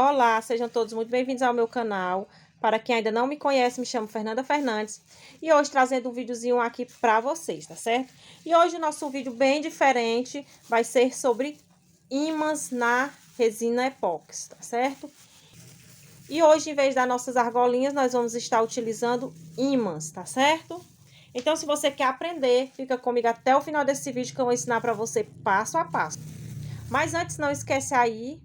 Olá, sejam todos muito bem-vindos ao meu canal. Para quem ainda não me conhece, me chamo Fernanda Fernandes e hoje trazendo um videozinho aqui para vocês, tá certo? E hoje o nosso vídeo bem diferente vai ser sobre ímãs na resina epóxi, tá certo? E hoje, em vez das nossas argolinhas, nós vamos estar utilizando ímãs, tá certo? Então, se você quer aprender, fica comigo até o final desse vídeo que eu vou ensinar para você passo a passo. Mas antes, não esquece aí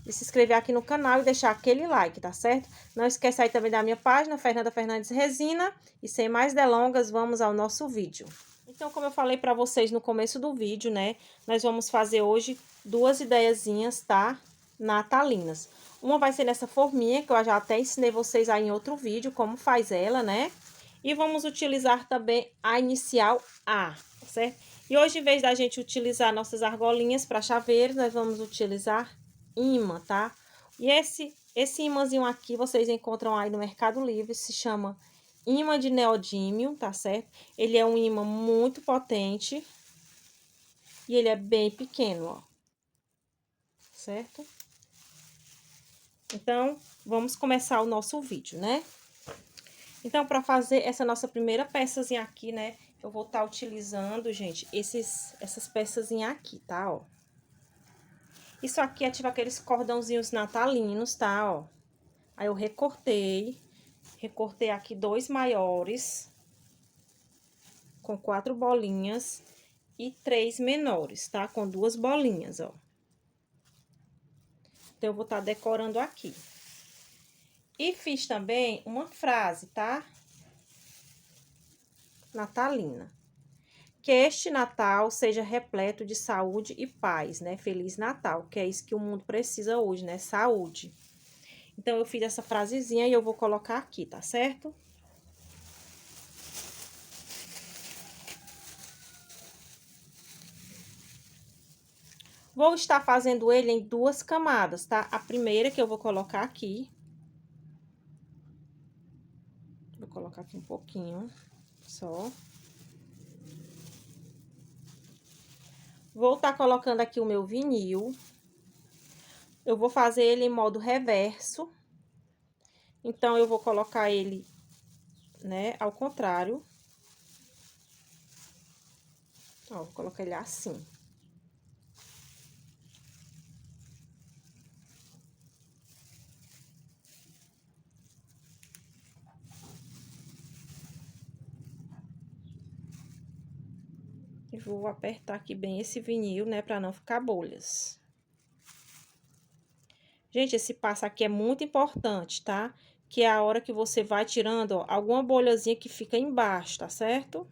de se inscrever aqui no canal e deixar aquele like, tá certo? Não esquece aí também da minha página, Fernanda Fernandes Resina. E sem mais delongas, vamos ao nosso vídeo. Então, como eu falei pra vocês no começo do vídeo, né? Nós vamos fazer hoje duas ideiazinhas, tá? Natalinas. Uma vai ser nessa forminha, que eu já até ensinei vocês aí em outro vídeo, como faz ela, né? E vamos utilizar também a inicial A, tá certo? E hoje, em vez da gente utilizar nossas argolinhas para chaveiro, nós vamos utilizar imã, tá? E esse imãzinho aqui vocês encontram aí no Mercado Livre, se chama imã de neodímio, tá certo? Ele é um imã muito potente e ele é bem pequeno, ó. Certo? Então, vamos começar o nosso vídeo, né? Então, para fazer essa nossa primeira peçazinha aqui, né? Eu vou estar utilizando, gente, essas peçazinhas aqui, tá, ó. Isso aqui é tipo aqueles cordãozinhos natalinos, tá, ó. Aí, eu recortei aqui 2 maiores, com 4 bolinhas, e 3 menores, tá? Com 2 bolinhas, ó. Então, eu vou estar decorando aqui. E fiz também uma frase, tá? Natalina. Que este Natal seja repleto de saúde e paz, né? Feliz Natal, que é isso que o mundo precisa hoje, né? Saúde. Então, eu fiz essa frasezinha e eu vou colocar aqui, tá certo? Vou estar fazendo ele em 2 camadas, tá? A primeira que eu vou colocar aqui. Vou colocar aqui um pouquinho, só. Vou estar colocando aqui o meu vinil. Eu vou fazer ele em modo reverso. Então, eu vou colocar ele, né, ao contrário. Ó, vou colocar ele assim. E vou apertar aqui bem esse vinil, né, pra não ficar bolhas. Gente, esse passo aqui é muito importante, tá? Que é a hora que você vai tirando, ó, alguma bolhazinha que fica embaixo, tá certo?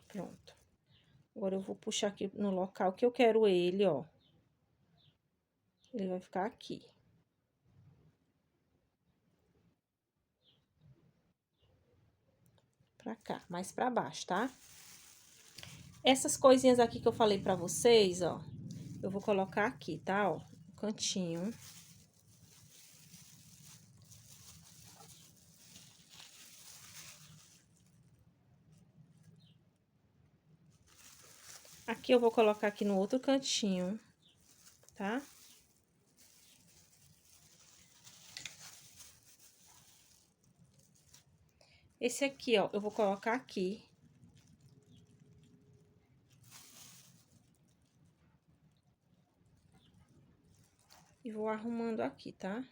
Pronto. Agora, eu vou puxar aqui no local que eu quero ele, ó. Ele vai ficar aqui. Pra cá, mais pra baixo, tá? Essas coisinhas aqui que eu falei pra vocês, ó, eu vou colocar aqui, tá, ó, no cantinho. Aqui eu vou colocar aqui no outro cantinho, tá? Esse aqui, ó, eu vou colocar aqui. E vou arrumando aqui, tá?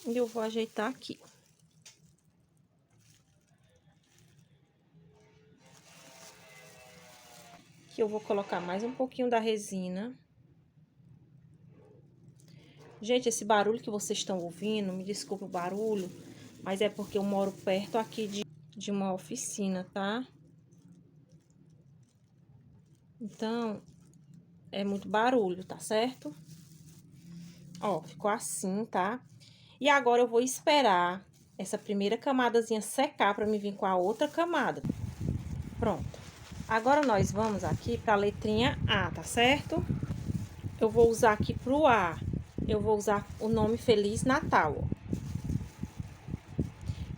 E eu vou ajeitar aqui. Aqui eu vou colocar mais um pouquinho da resina. Gente, esse barulho que vocês estão ouvindo, me desculpe o barulho, mas é porque eu moro perto aqui de uma oficina, tá? Então, é muito barulho, tá certo? Ó, ficou assim, tá? E agora eu vou esperar essa primeira camadazinha secar pra me vir com a outra camada. Pronto. Agora nós vamos aqui pra letrinha A, tá certo? Eu vou usar aqui pro A, eu vou usar o nome Feliz Natal, ó.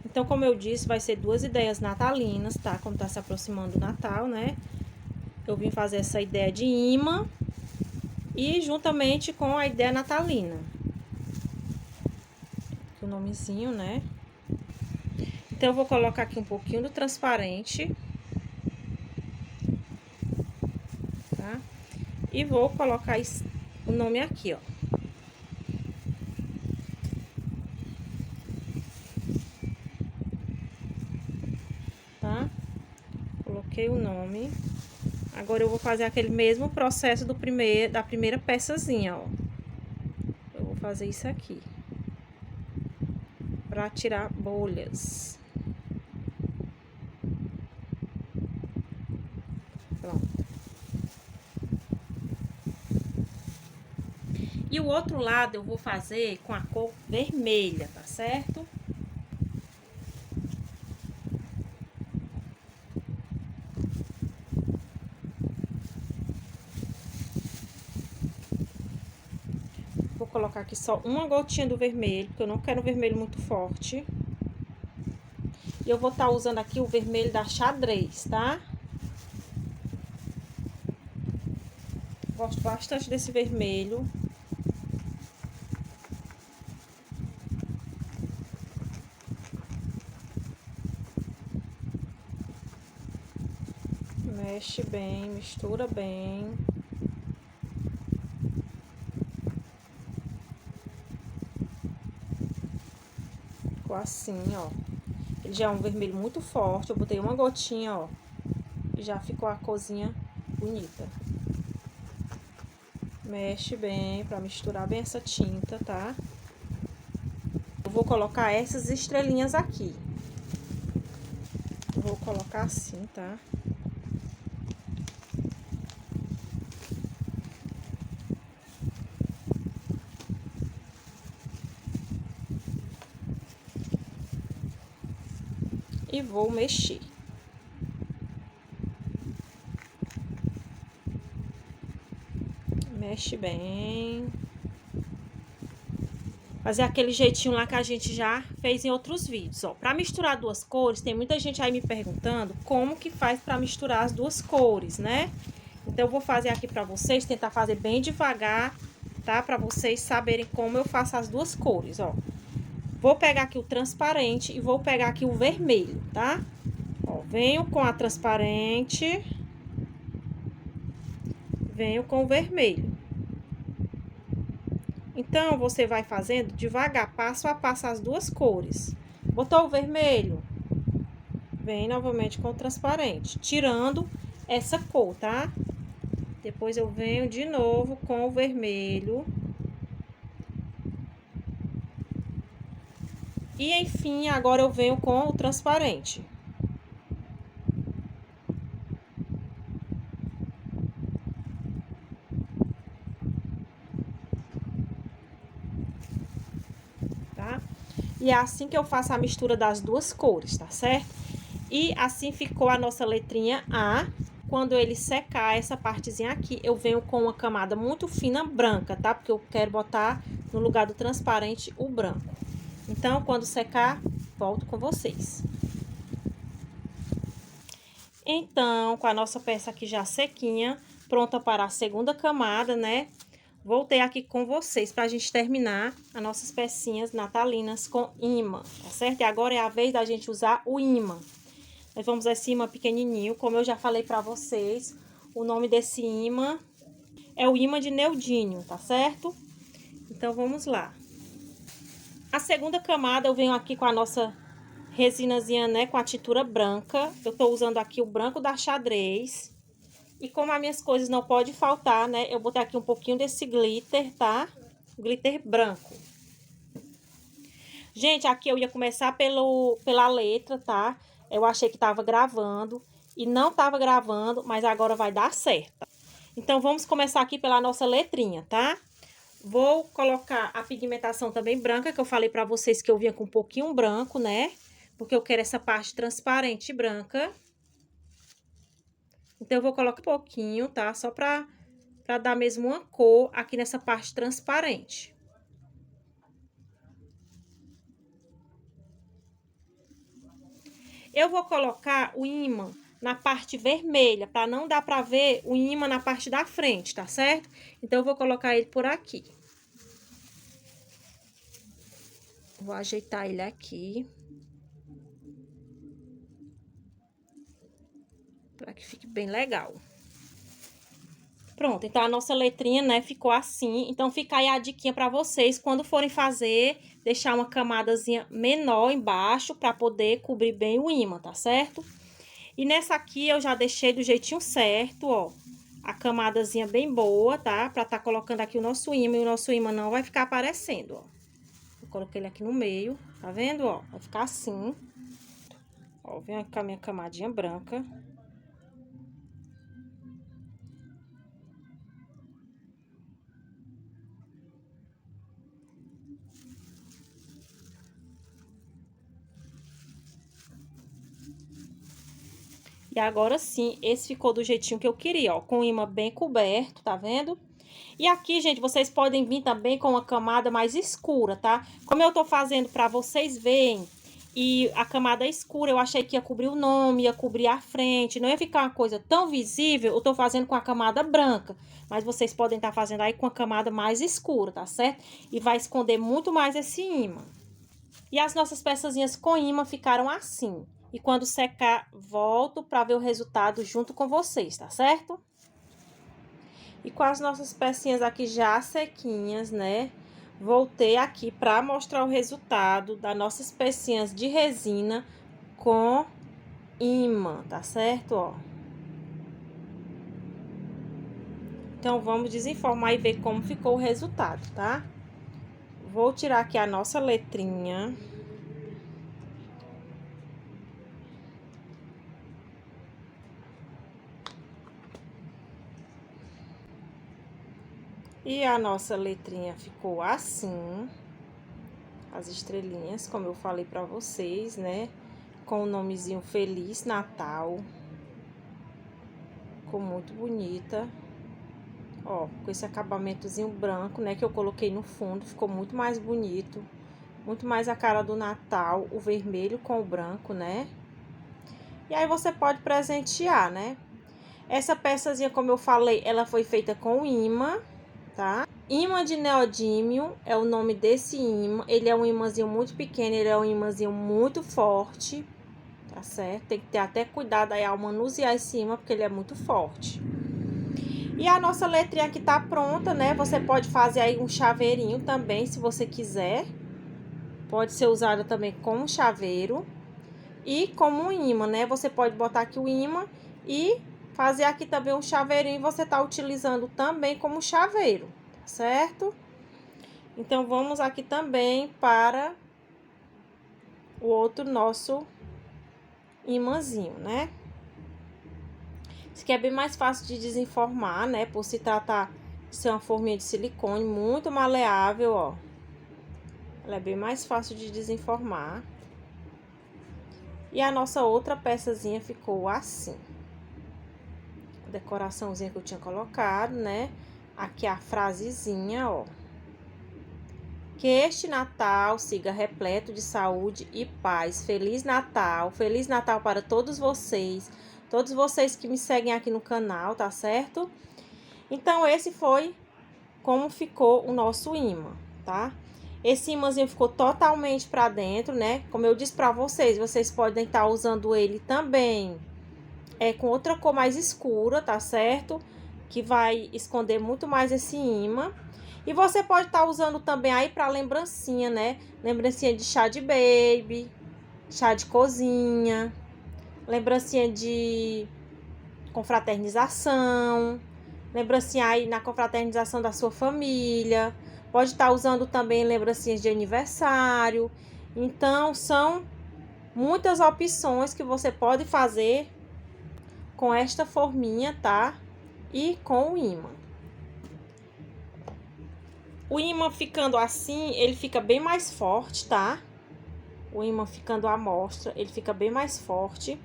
Então, como eu disse, vai ser duas ideias natalinas, tá? Como tá se aproximando o Natal, né? Eu vim fazer essa ideia de imã e juntamente com a ideia natalina. Aqui o nomezinho, né? Então, eu vou colocar aqui um pouquinho do transparente, tá? E vou colocar o nome aqui, ó. Tá? Coloquei o nome. Agora, eu vou fazer aquele mesmo processo da primeira peçazinha, ó. Eu vou fazer isso aqui. Pra tirar bolhas. Pronto. E o outro lado eu vou fazer com a cor vermelha, tá certo? Vou colocar aqui só uma gotinha do vermelho, porque eu não quero um vermelho muito forte. E eu vou estar usando aqui o vermelho da xadrez, tá? Gosto bastante desse vermelho. Mexe bem, mistura bem. Ficou assim, ó. Ele já é um vermelho muito forte, eu botei uma gotinha, ó. E já ficou a corzinha bonita. Mexe bem pra misturar bem essa tinta, tá? Eu vou colocar essas estrelinhas aqui. Vou colocar assim, tá? E vou mexer. Mexe bem. Fazer aquele jeitinho lá que a gente já fez em outros vídeos, ó. Pra misturar duas cores, tem muita gente aí me perguntando como que faz pra misturar as duas cores, né? Então, eu vou fazer aqui pra vocês, tentar fazer bem devagar, tá? Pra vocês saberem como eu faço as duas cores, ó. Vou pegar aqui o transparente e vou pegar aqui o vermelho, tá? Ó, venho com a transparente, venho com o vermelho. Então, você vai fazendo devagar, passo a passo, as duas cores. Botou o vermelho? Vem novamente com o transparente, tirando essa cor, tá? Depois eu venho de novo com o vermelho. E, enfim, agora eu venho com o transparente. Tá? E é assim que eu faço a mistura das duas cores, tá certo? E assim ficou a nossa letrinha A. Quando ele secar essa partezinha aqui, eu venho com uma camada muito fina branca, tá? Porque eu quero botar no lugar do transparente o branco. Então, quando secar, volto com vocês. Então, com a nossa peça aqui já sequinha, pronta para a segunda camada, né? Voltei aqui com vocês pra gente terminar as nossas pecinhas natalinas com imã, tá certo? E agora é a vez da gente usar o imã. Nós vamos usar esse imã pequenininho, como eu já falei pra vocês, o nome desse imã é o imã de neodímio, tá certo? Então, vamos lá. A segunda camada eu venho aqui com a nossa resinazinha, né, com a tintura branca. Eu tô usando aqui o branco da xadrez. E como as minhas coisas não pode faltar, né, eu botei aqui um pouquinho desse glitter, tá? Glitter branco. Gente, aqui eu ia começar pela letra, tá? Eu achei que estava gravando e não estava gravando, mas agora vai dar certo. Então, vamos começar aqui pela nossa letrinha, tá? Vou colocar a pigmentação também branca, que eu falei pra vocês que eu vinha com um pouquinho branco, né? Porque eu quero essa parte transparente branca. Então, eu vou colocar um pouquinho, tá? Só pra dar mesmo uma cor aqui nessa parte transparente. Eu vou colocar o ímã na parte vermelha, para não dar para ver o ímã na parte da frente, tá certo? Então, eu vou colocar ele por aqui. Vou ajeitar ele aqui. Para que fique bem legal. Pronto, então a nossa letrinha, né, ficou assim. Então, fica aí a diquinha para vocês, quando forem fazer, deixar uma camadazinha menor embaixo, para poder cobrir bem o ímã, tá certo? E nessa aqui, eu já deixei do jeitinho certo, ó. A camadazinha bem boa, tá? Pra tá colocando aqui o nosso ímã, e o nosso ímã não vai ficar aparecendo, ó. Eu coloquei ele aqui no meio, tá vendo, ó? Vai ficar assim. Ó, vem com a minha camadinha branca. E agora sim, esse ficou do jeitinho que eu queria, ó, com o ímã bem coberto, tá vendo? E aqui, gente, vocês podem vir também com uma camada mais escura, tá? Como eu tô fazendo pra vocês verem, e a camada escura, eu achei que ia cobrir o nome, ia cobrir a frente, não ia ficar uma coisa tão visível, eu tô fazendo com a camada branca. Mas vocês podem estar fazendo aí com a camada mais escura, tá certo? E vai esconder muito mais esse ímã. E as nossas peçazinhas com ímã ficaram assim. E quando secar, volto para ver o resultado junto com vocês, tá certo? E com as nossas pecinhas aqui já sequinhas, né? Voltei aqui para mostrar o resultado das nossas pecinhas de resina com ímã, tá certo? Ó. Então, vamos desenformar e ver como ficou o resultado, tá? Vou tirar aqui a nossa letrinha. E a nossa letrinha ficou assim, as estrelinhas, como eu falei pra vocês, né? Com o nomezinho Feliz Natal. Ficou muito bonita. Ó, com esse acabamentozinho branco, né? Que eu coloquei no fundo, ficou muito mais bonito. Muito mais a cara do Natal, o vermelho com o branco, né? E aí, você pode presentear, né? Essa peçazinha, como eu falei, ela foi feita com ímã, tá? Ímã de neodímio é o nome desse ímã. Ele é um ímãzinho muito pequeno, ele é um ímãzinho muito forte, tá certo? Tem que ter até cuidado aí ao manusear esse ímã, porque ele é muito forte. E a nossa letrinha aqui tá pronta, né? Você pode fazer aí um chaveirinho também, se você quiser. Pode ser usada também como chaveiro e como um ímã, né? Você pode botar aqui o ímã e fazer aqui também um chaveirinho e você tá utilizando também como chaveiro, tá certo? Então, vamos aqui também para o outro nosso imãzinho, né? Isso aqui é bem mais fácil de desenformar, né? Por se tratar de ser uma forminha de silicone muito maleável, ó. Ela é bem mais fácil de desenformar. E a nossa outra peçazinha ficou assim. A decoraçãozinha que eu tinha colocado, né? Aqui a frasezinha, ó. Que este Natal siga repleto de saúde e paz. Feliz Natal para todos vocês que me seguem aqui no canal, tá certo? Então, esse foi como ficou o nosso ímã, tá? Esse ímãzinho ficou totalmente pra dentro, né? Como eu disse pra vocês, vocês podem estar usando ele também com outra cor mais escura, tá certo? Que vai esconder muito mais esse ímã. E você pode estar usando também aí para lembrancinha, né? Lembrancinha de chá de baby, chá de cozinha, lembrancinha de confraternização, lembrancinha aí na confraternização da sua família. Pode estar usando também lembrancinhas de aniversário. Então, são muitas opções que você pode fazer com esta forminha, tá? E com o ímã. O ímã ficando assim, ele fica bem mais forte, tá? O ímã ficando à mostra, ele fica bem mais forte.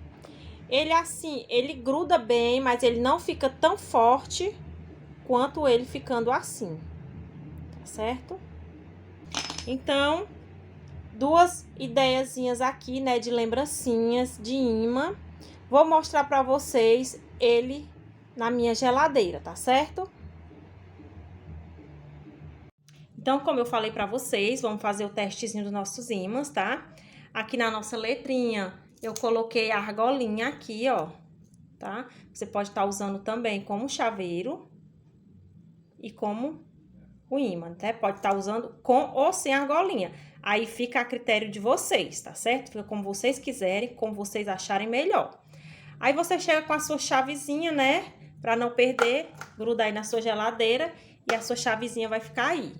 Ele assim, ele gruda bem, mas ele não fica tão forte quanto ele ficando assim, tá certo? Então, duas ideiazinhas aqui, né, de lembrancinhas de ímã. Vou mostrar pra vocês ele na minha geladeira, tá certo? Então, como eu falei pra vocês, vamos fazer o testezinho dos nossos ímãs, tá? Aqui na nossa letrinha, eu coloquei a argolinha aqui, ó, tá? Você pode estar usando também como chaveiro e como o ímã, tá? Pode estar usando com ou sem argolinha. Aí fica a critério de vocês, tá certo? Fica como vocês quiserem, como vocês acharem melhor. Aí você chega com a sua chavezinha, né? Pra não perder, gruda aí na sua geladeira e a sua chavezinha vai ficar aí.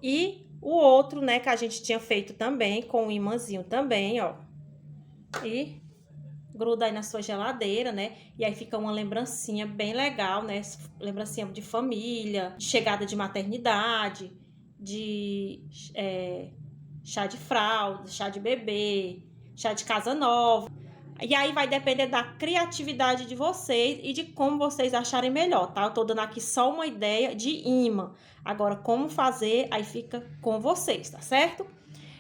E o outro, né, que a gente tinha feito também, com o imãzinho também, ó. E gruda aí na sua geladeira, né? E aí fica uma lembrancinha bem legal, né? Lembrancinha de família, de chegada de maternidade, de chá de fralda, chá de bebê, chá de casa nova. E aí vai depender da criatividade de vocês e de como vocês acharem melhor, tá? Eu tô dando aqui só uma ideia de imã. Agora, como fazer, aí fica com vocês, tá certo?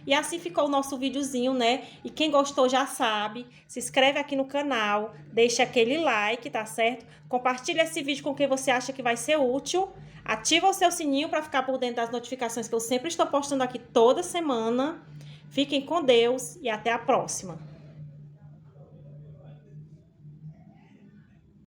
E assim ficou o nosso videozinho, né? E quem gostou já sabe, se inscreve aqui no canal, deixa aquele like, tá certo? Compartilha esse vídeo com quem você acha que vai ser útil. Ativa o seu sininho para ficar por dentro das notificações que eu sempre estou postando aqui toda semana. Fiquem com Deus e até a próxima.